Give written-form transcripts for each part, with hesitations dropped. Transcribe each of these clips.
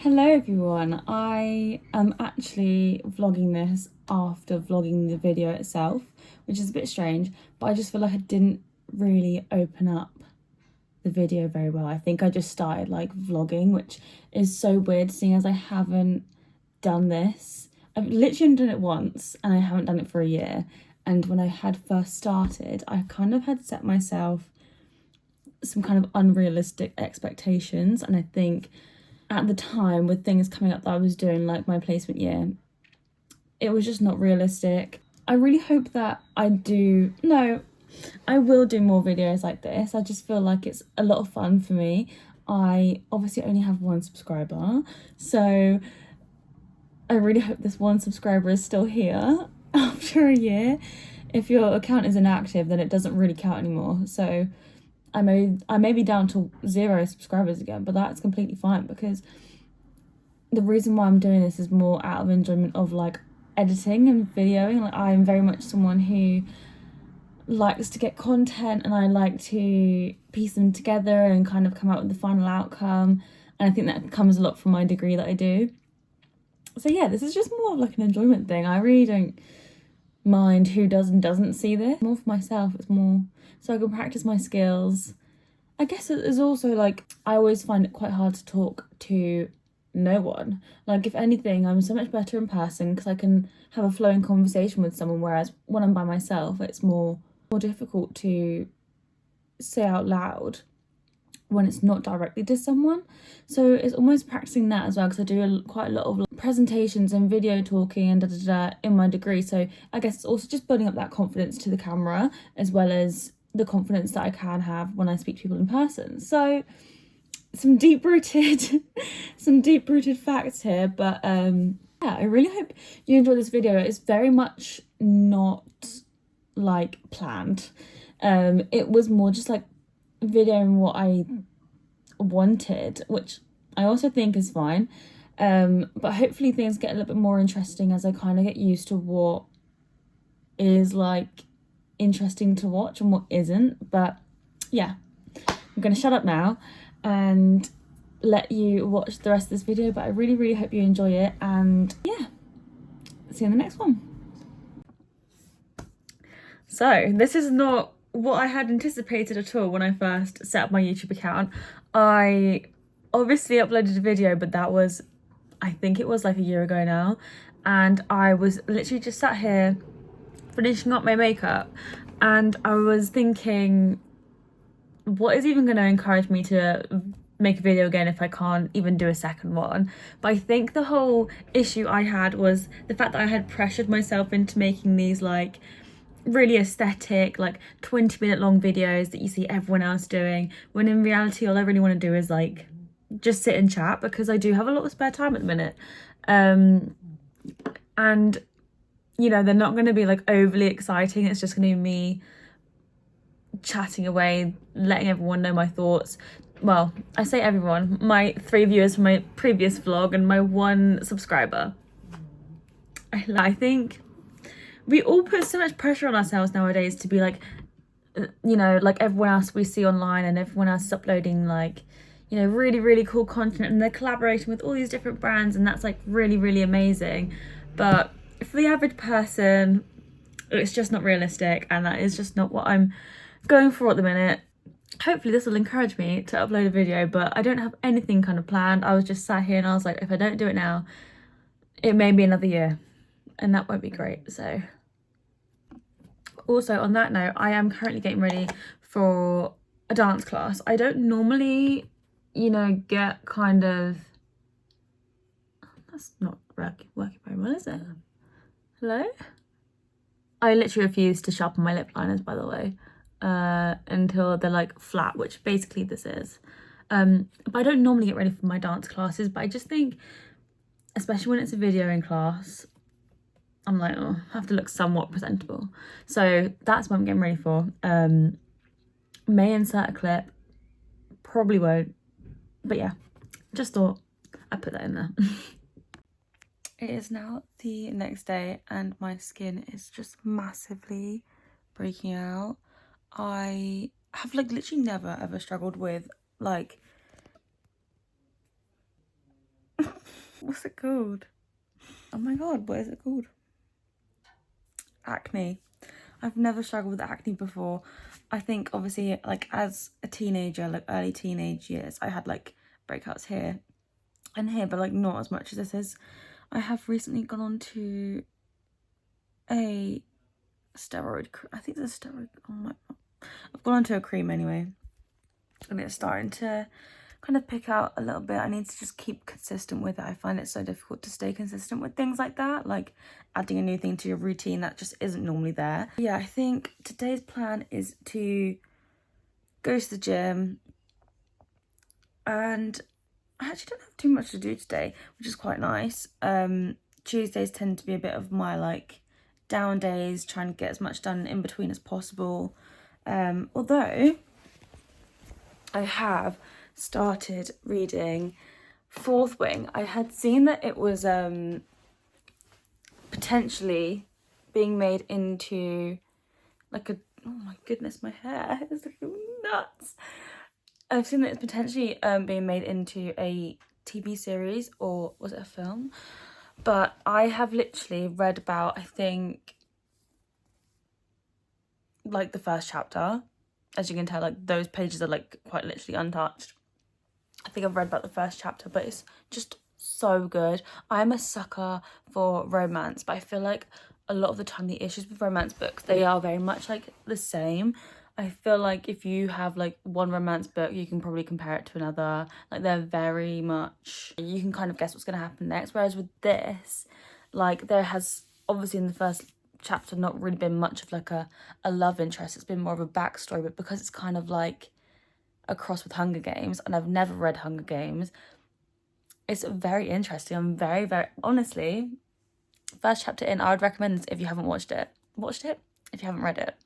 Hello everyone, I am actually vlogging this after vlogging the video itself, which is a bit strange, but I just feel like I didn't really open up the video very well. I think I just started like vlogging, which is so weird seeing as I haven't done this. I've literally done it once and I haven't done it for a year. And when I had first started, I kind of had set myself some kind of unrealistic expectations, and I think at the time with things coming up that I was doing, like my placement year, it was just not realistic. I really hope that I will do more videos like this. I just feel like it's a lot of fun for me. I obviously only have one subscriber, so I really hope this one subscriber is still here after a year. If your account is inactive, then it doesn't really count anymore. So I may be down to 0 subscribers again, but that's completely fine, because the reason why I'm doing this is more out of enjoyment of like editing and videoing. Like, I'm very much someone who likes to get content and I like to piece them together and kind of come out with the final outcome, and I think that comes a lot from my degree that I do. So yeah, this is just more of like an enjoyment thing. I really don't mind who does and doesn't see this. More for myself, it's more so I can practice my skills. I guess it is also like, I always find it quite hard to talk to no one. Like, if anything, I'm so much better in person because I can have a flowing conversation with someone, whereas when I'm by myself, it's more difficult to say out loud when it's not directly to someone. So it's almost practicing that as well, because I do quite a lot of presentations and video talking and in my degree. So I guess it's also just building up that confidence to the camera, as well as the confidence that I can have when I speak to people in person. So some deep-rooted facts here, but yeah, I really hope you enjoy this video. It's very much not like planned. It was more just like videoing what I wanted, which I also think is fine. But hopefully things get a little bit more interesting as I kind of get used to what is like interesting to watch and what isn't. But yeah, I'm gonna shut up now and let you watch the rest of this video, but I really hope you enjoy it, and yeah, see you in the next one. So this is not what I had anticipated at all when I first set up my YouTube account. I obviously uploaded a video, but that was, I think it was like a year ago now, and I was literally just sat here finishing up my makeup, and I was thinking, what is even going to encourage me to make a video again if I can't even do a second one? But I think the whole issue I had was the fact that I had pressured myself into making these like really aesthetic, like 20-minute long videos that you see everyone else doing, when in reality all I really want to do is like just sit and chat, because I do have a lot of spare time at the minute. And you know, they're not going to be like overly exciting. It's just going to be me chatting away, letting everyone know my thoughts. Well, I say everyone, my 3 viewers from my previous vlog and my 1 subscriber. I think we all put so much pressure on ourselves nowadays to be like, you know, like everyone else we see online, and everyone else is uploading like, you know, really cool content, and they're collaborating with all these different brands, and that's like really amazing. But for the average person, it's just not realistic, and that is just not what I'm going for at the minute. Hopefully this will encourage me to upload a video, but I don't have anything kind of planned. I was just sat here and I was like, if I don't do it now, it may be another year, and that won't be great. So also on that note, I am currently getting ready for a dance class. I don't normally, you know, get kind of, that's not working very well, is it? Hello? I literally refuse to sharpen my lip liners, by the way, until they're like flat, which basically this is. But I don't normally get ready for my dance classes, but I just think, especially when it's a videoing class, I'm like, oh, I have to look somewhat presentable. So that's what I'm getting ready for. May insert a clip, probably won't, but yeah, just thought I'd put that in there. It is now the next day and my skin is just massively breaking out. I have like literally never ever struggled with like What's it called? Oh my god, what is it called? Acne. I've never struggled with acne before. I think obviously like as a teenager, like early teenage years, I had like breakouts here and here, but like not as much as this is. I have recently gone on to a steroid, I think it's a steroid, oh my, I've gone on to a cream anyway, and it's starting to kind of pick out a little bit. I need to just keep consistent with it. I find it so difficult to stay consistent with things like that, like adding a new thing to your routine that just isn't normally there. Yeah, I think today's plan is to go to the gym, and I actually don't have too much to do today, which is quite nice. Tuesdays tend to be a bit of my like down days, trying to get as much done in between as possible. Although I have started reading Fourth Wing. I had seen that it was potentially being made into like a, oh my goodness, my hair is looking nuts. I've seen that it's potentially being made into a TV series, or was it a film? But I have literally read about, I think, like the first chapter. As you can tell, like those pages are like quite literally untouched. I think I've read about the first chapter, but it's just so good. I'm a sucker for romance, but I feel like a lot of the time the issues with romance books, they are very much like the same. I feel like if you have like one romance book, you can probably compare it to another. Like they're very much, you can kind of guess what's going to happen next. Whereas with this, like there has obviously in the first chapter not really been much of like a love interest. It's been more of a backstory, but because it's kind of like a cross with Hunger Games, and I've never read Hunger Games, it's very interesting. I'm very, very, honestly, first chapter in, I would recommend this if you haven't watched it if you haven't read it.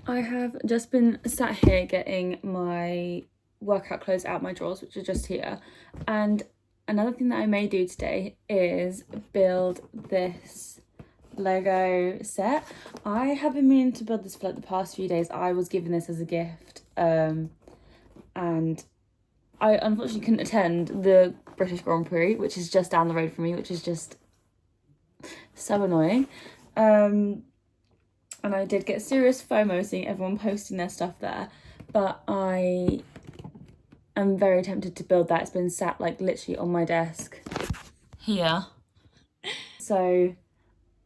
I have just been sat here getting my workout clothes out my drawers, which are just here, and another thing that I may do today is build this Lego set. I have been meaning to build this for like the past few days. I was given this as a gift, and I unfortunately couldn't attend the British Grand Prix, which is just down the road from me, which is just so annoying. And I did get serious FOMO seeing everyone posting their stuff there, but I am very tempted to build that. It's been sat like literally on my desk here, so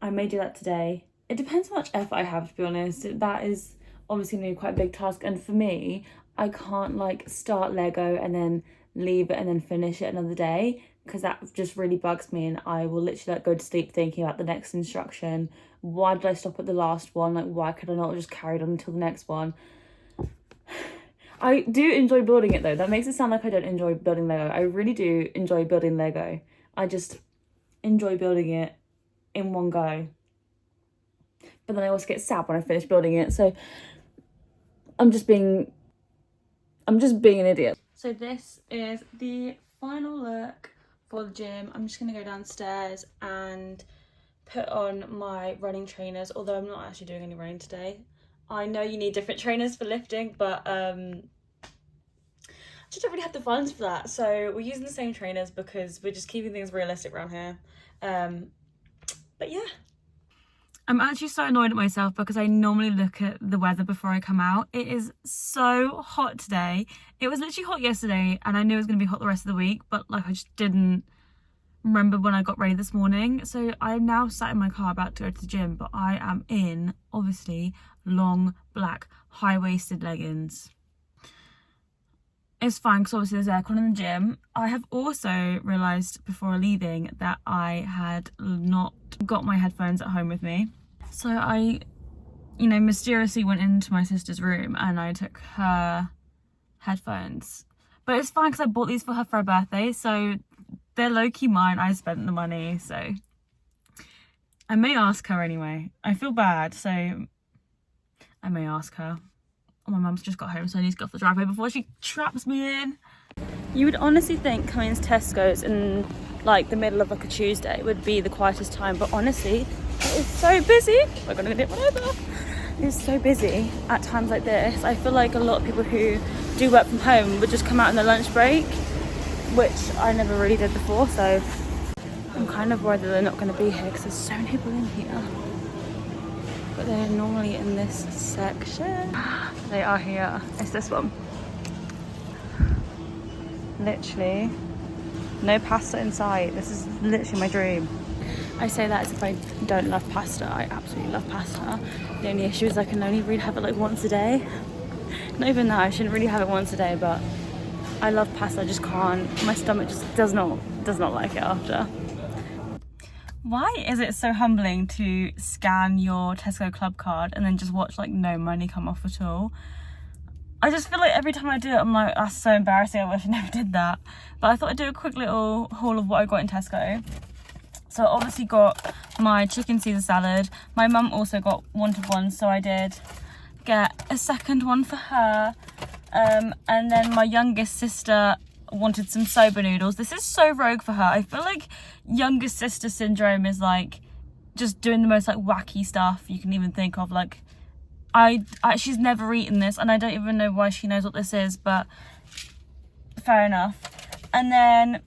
I may do that today. It depends how much effort I have, to be honest. That is obviously going to be quite a big task, and for me, I can't like start Lego and then leave it and then finish it another day, because that just really bugs me, and I will literally like go to sleep thinking about the next instruction. Why did I stop at the last one? Like, why could I not just carried on until the next one? I do enjoy building it though. That makes it sound like I don't enjoy building Lego. I really do enjoy building Lego. I just enjoy building it in one go. But then I also get sad when I finish building it. So I'm just being an idiot. So this is the final look for the gym. I'm just gonna go downstairs and put on my running trainers, although I'm not actually doing any running today. I know you need different trainers for lifting, but I just don't really have the funds for that. So we're using the same trainers because we're just keeping things realistic around here. But yeah. I'm actually so annoyed at myself because I normally look at the weather before I come out. It is so hot today. It was literally hot yesterday, and I knew it was going to be hot the rest of the week, but like I just didn't remember when I got ready this morning. So I'm now sat in my car about to go to the gym, but I am in, obviously, long black high-waisted leggings. It's fine because obviously there's aircon in the gym. I have also realised before leaving that I had not got my headphones at home with me. So I, mysteriously went into my sister's room and I took her headphones. But it's fine because I bought these for her birthday, so they're low-key mine. I spent the money, so I may ask her anyway. I feel bad, so I may ask her. Oh, my mum's just got home, so I need to get off the driveway before she traps me in. You would honestly think coming into Tesco's in like the middle of like a Tuesday would be the quietest time, but honestly, it is so busy. We're gonna get one over. It's so busy at times like this. I feel like a lot of people who do work from home would just come out on their lunch break, which I never really did before, so I'm kind of worried that they're not going to be here because there's so many people in here. But they're normally in this section. They are here. It's this one. Literally, no pasta in sight. This is literally my dream. I say that as if I don't love pasta. I absolutely love pasta. The only issue is I can only really have it like once a day. Not even that, I shouldn't really have it once a day, but I love pasta. I just can't. My stomach just does not like it after. Why is it so humbling to scan your Tesco club card and then just watch like no money come off at all? I just feel like every time I do it, I'm like, that's so embarrassing. I wish I never did that. But I thought I'd do a quick little haul of what I got in Tesco. So I obviously got my chicken Caesar salad. My mum also wanted one, so I did get a second one for her. And then my youngest sister wanted some soba noodles. This is so rogue for her. I feel like youngest sister syndrome is like just doing the most like wacky stuff you can even think of. Like she's never eaten this, and I don't even know why she knows what this is, but fair enough. And then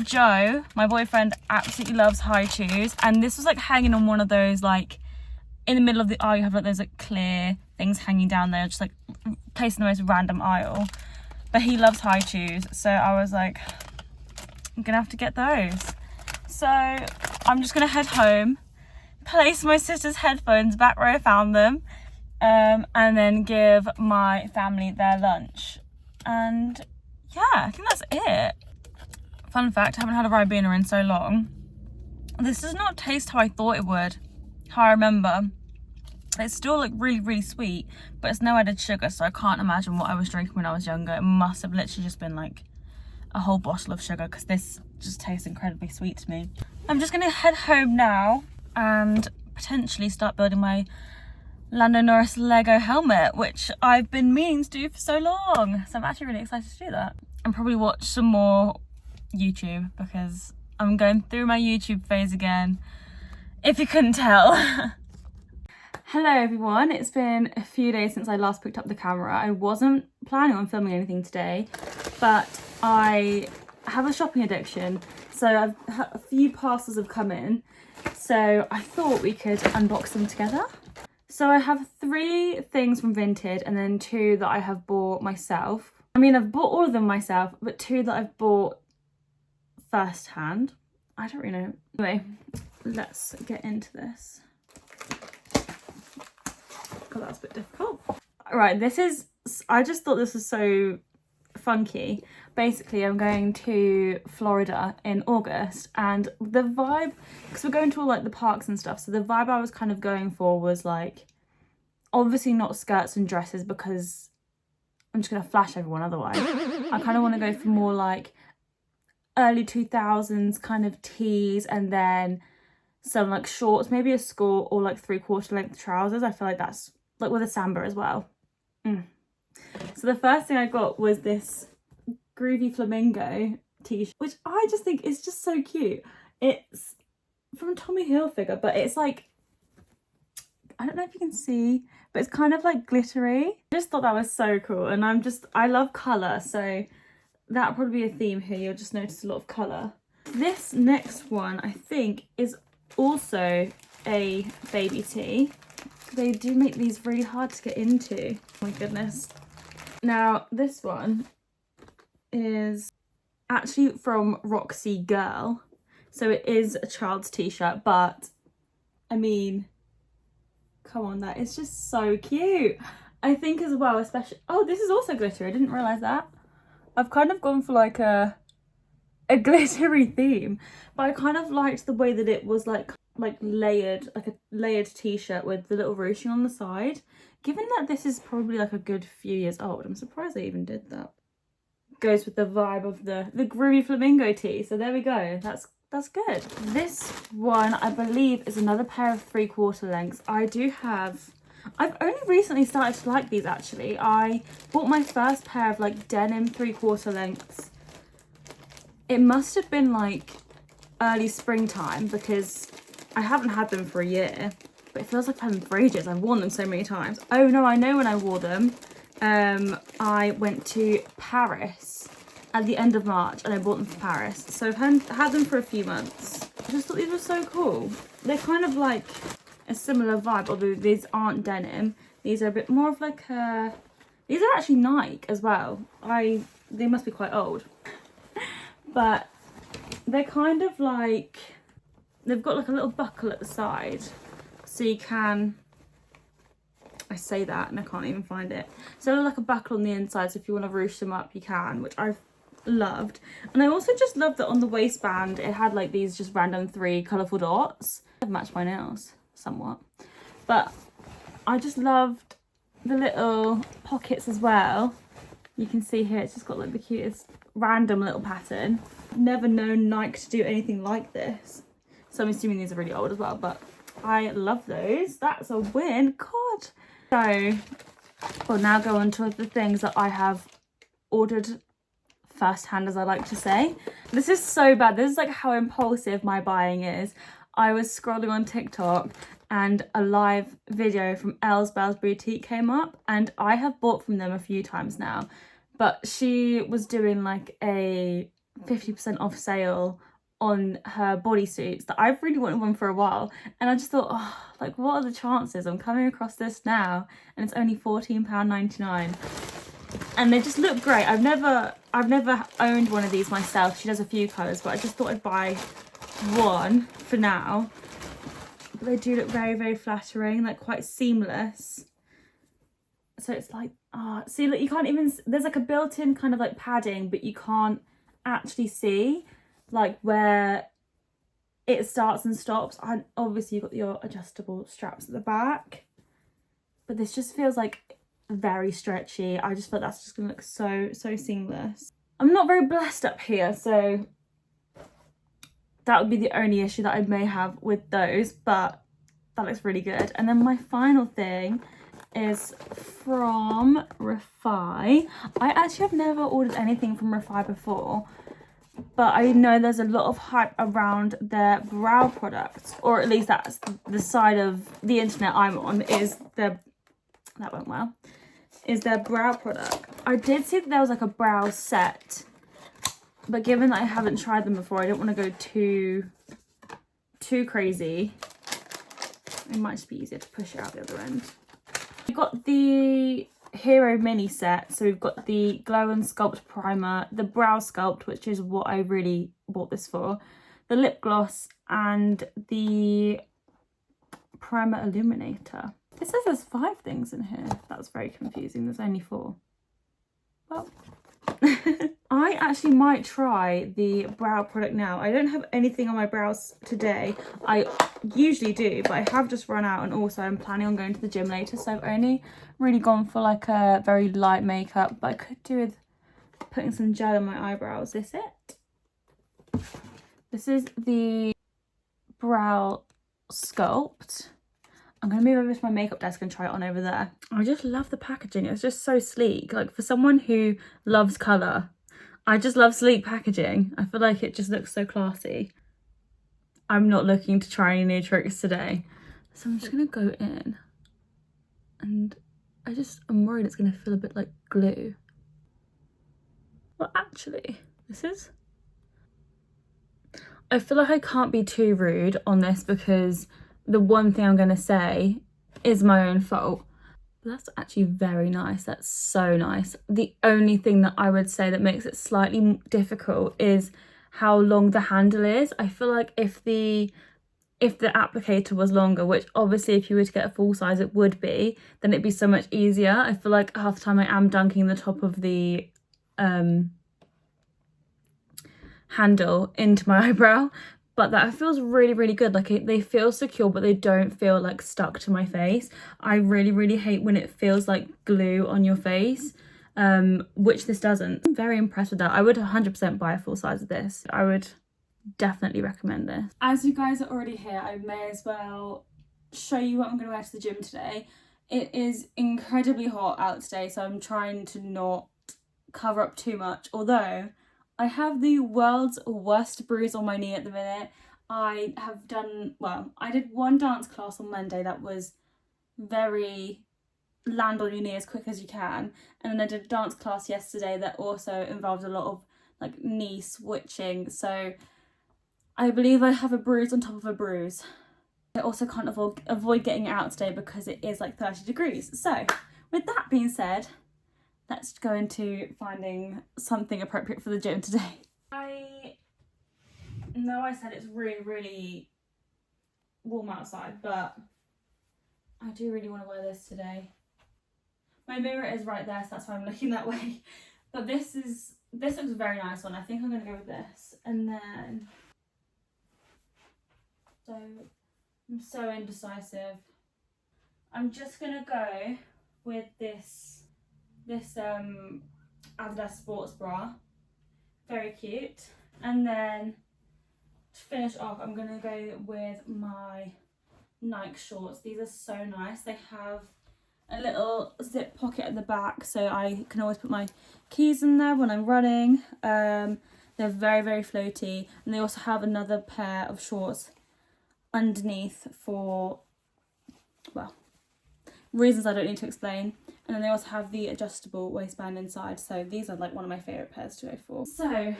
Joe, my boyfriend, absolutely loves high chews, and this was like hanging on one of those, like in the middle of the aisle you have like those like clear things hanging down there, just like placed in the most random aisle. But he loves high chews, so I was like, I'm gonna have to get those. So I'm just gonna head home, place my sister's headphones back where I found them, and then give my family their lunch. And yeah, I think that's it. Fun fact, I haven't had a Ribena in so long. This does not taste how I thought it would, how I remember. It's still like really sweet, but it's no added sugar, so I can't imagine what I was drinking when I was younger. It must have literally just been like a whole bottle of sugar, because this just tastes incredibly sweet to me. I'm just gonna head home now and potentially start building my Lando Norris Lego helmet, which I've been meaning to do for so long. So I'm actually really excited to do that. And probably watch some more YouTube, because I'm going through my YouTube phase again, if you couldn't tell. Hello everyone, it's been a few days since I last picked up the camera. I wasn't planning on filming anything today, but I have a shopping addiction, so I've had a few parcels have come in, so I thought we could unbox them together. So I have 3 things from Vinted and then 2 that I have bought myself. I mean, I've bought all of them myself, but 2 that I've bought first hand. I don't really know. Anyway, let's get into this. God, that's a bit difficult. Right, I just thought this was so funky. Basically, I'm going to Florida in August, and the vibe, because we're going to all like the parks and stuff, so the vibe I was kind of going for was like, obviously not skirts and dresses, because I'm just gonna flash everyone otherwise. I kind of want to go for more like early 2000s kind of tees, and then some like shorts, maybe a skirt or like 3/4 length trousers. I feel like that's like with a samba as well. So the first thing I got was this groovy flamingo t-shirt, which I just think is just so cute. It's from Tommy Hilfiger, but it's like, I don't know if you can see, but it's kind of like glittery. I just thought that was so cool, and I love colour, so that'll probably be a theme here. You'll just notice a lot of colour. This next one I think is also a baby tee. They do make these really hard to get into. Oh my goodness. Now this one is actually from Roxy Girl, so it is a child's t-shirt, but I mean, come on, that is just so cute. I think as well, especially, oh, this is also glittery. I didn't realise that. I've kind of gone for like a glittery theme, but I kind of liked the way that it was like layered, like a layered t-shirt with the little ruching on the side. Given that this is probably like a good few years old, I'm surprised they even did that. Goes with the vibe of the groovy flamingo tee, so there we go. That's good. This one I believe is another pair of 3/4 lengths. I've only recently started to like these actually. I bought my first pair of like denim 3/4 lengths. It must have been like early springtime, because I haven't had them for a year, but it feels like I've had them for ages. I've worn them so many times. Oh no, I know when I wore them. I went to Paris at the end of March, and I bought them for Paris. So I've had them for a few months. I just thought these were so cool. They're kind of like a similar vibe, although these aren't denim. These are a bit more of like a... These are actually Nike as well. They must be quite old. But they're kind of like... They've got like a little buckle at the side. So you can... I say that and I can't even find it. So they're like a buckle on the inside, so if you want to ruche them up, you can, which I've loved. And I also just loved that on the waistband, it had like these just random 3 colourful dots. I've matched my nails somewhat. But I just loved the little pockets as well. You can see here, it's just got like the cutest random little pattern. Never known Nike to do anything like this. So I'm assuming these are really old as well, but I love those. That's a win. God. So we'll now go on to the things that I have ordered firsthand, as I like to say. This is so bad. This is like how impulsive my buying is. I was scrolling on TikTok and a live video from Elle Belle's Boutique came up, and I have bought from them a few times now, but she was doing like a 50% off sale on her bodysuits that I've really wanted one for a while, and I just thought, oh, like, what are the chances I'm coming across this now and it's only £14.99, and they just look great. I've never owned one of these myself. She does a few colours, but I just thought I'd buy one for now. But they do look very, very flattering, like quite seamless. So it's like, see, look, you can't even, there's like a built-in kind of like padding, but you can't actually see like where it starts and stops. And obviously you've got your adjustable straps at the back, but this just feels like very stretchy. I just feel that's just gonna look so seamless. I'm not very blessed up here, so that would be the only issue that I may have with those, but that looks really good. And then my final thing is from Refi. I actually have never ordered anything from Refi before, but I know there's a lot of hype around their brow products, or at least that's the side of the internet I'm on, is their, that went well, is their brow product. I did see that there was like a brow set, but given that I haven't tried them before, I don't want to go too crazy. It might just be easier to push it out the other end. We've got the Hero mini set, so we've got the Glow and Sculpt primer, the brow sculpt, which is what I really bought this for, the lip gloss, and the primer illuminator. It says there's 5 things in here. That's very confusing. There's only 4. Well, I actually might try the brow product now. I don't have anything on my brows today. I usually do, but I have just run out, and also I'm planning on going to the gym later, so I've only really gone for like a very light makeup, but I could do with putting some gel on my eyebrows. Is this it? This is the brow sculpt. I'm going to move over to my makeup desk and try it on over there. I just love the packaging. It's just so sleek. Like, for someone who loves colour, I just love sleek packaging. I feel like it just looks so classy. I'm not looking to try any new tricks today, so I'm just going to go in, and I'm worried it's going to feel a bit like glue. Well, actually, I feel like I can't be too rude on this, because the one thing I'm going to say is my own fault. But that's actually very nice. That's so nice. The only thing that I would say that makes it slightly difficult is how long the handle is. I feel like if the applicator was longer, which obviously if you were to get a full size it would be, then it'd be so much easier. I feel like half the time I am dunking the top of the handle into my eyebrow, but that feels really good. Like, they feel secure, but they don't feel like stuck to my face. I really hate when it feels like glue on your face, which this doesn't. I'm very impressed with that. I would 100% buy a full size of this. I would definitely recommend this. As you guys are already here, I may as well show you what I'm going to wear to the gym today. It is incredibly hot out today, so I'm trying to not cover up too much, although I have the world's worst bruise on my knee at the minute. I did one dance class on Monday that was very land on your knee as quick as you can, and then I did a dance class yesterday that also involved a lot of like knee switching, so I believe I have a bruise on top of a bruise. I also can't avoid getting it out today because it is like 30 degrees. So with that being said, let's go into finding something appropriate for the gym today. I know I said it's really, really warm outside, but I do really want to wear this today. My mirror is right there, so that's why I'm looking that way. But this looks a very nice one. I think I'm going to go with this. And then, so I'm so indecisive. I'm just going to go with this Adidas sports bra. Very cute. And then to finish off, I'm going to go with my Nike shorts. These are so nice. They have a little zip pocket at the back, so I can always put my keys in there when I'm running. They're very, very floaty, and they also have another pair of shorts underneath for, well, reasons I don't need to explain. And then they also have the adjustable waistband inside, so these are like one of my favourite pairs to go for. So,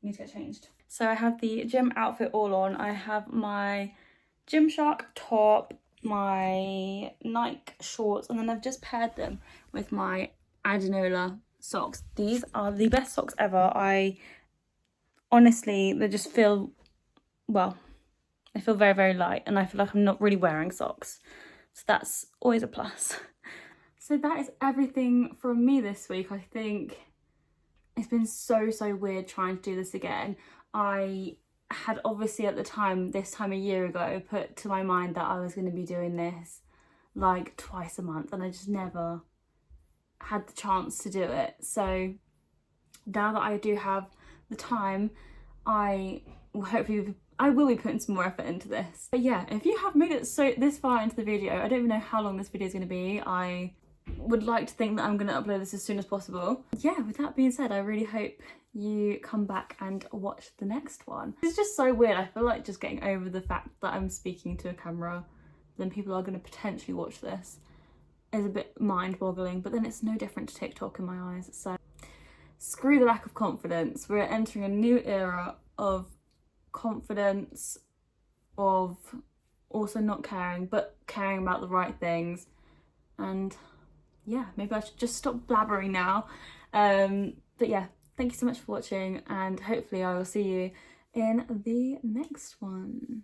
need to get changed. So I have the gym outfit all on. I have my Gymshark top, my Nike shorts, and then I've just paired them with my Adenola socks. These are the best socks ever. I honestly, they just feel, well, they feel very, very light, and I feel like I'm not really wearing socks, so that's always a plus. So that is everything from me this week. I think it's been so weird trying to do this again. I had obviously at the time, this time a year ago, put to my mind that I was going to be doing this like twice a month, and I just never had the chance to do it. So now that I do have the time, I will be putting some more effort into this. But yeah, if you have made it this far into the video, I don't even know how long this video is going to be. I would like to think that I'm going to upload this as soon as possible. Yeah, with that being said, I really hope you come back and watch the next one. It's just so weird. I feel like just getting over the fact that I'm speaking to a camera, then people are going to potentially watch this, is a bit mind-boggling, but then it's no different to TikTok in my eyes. So screw the lack of confidence. We're entering a new era of confidence, of also not caring, but caring about the right things. And yeah, maybe I should just stop blabbering now. But yeah, thank you so much for watching, and hopefully I will see you in the next one.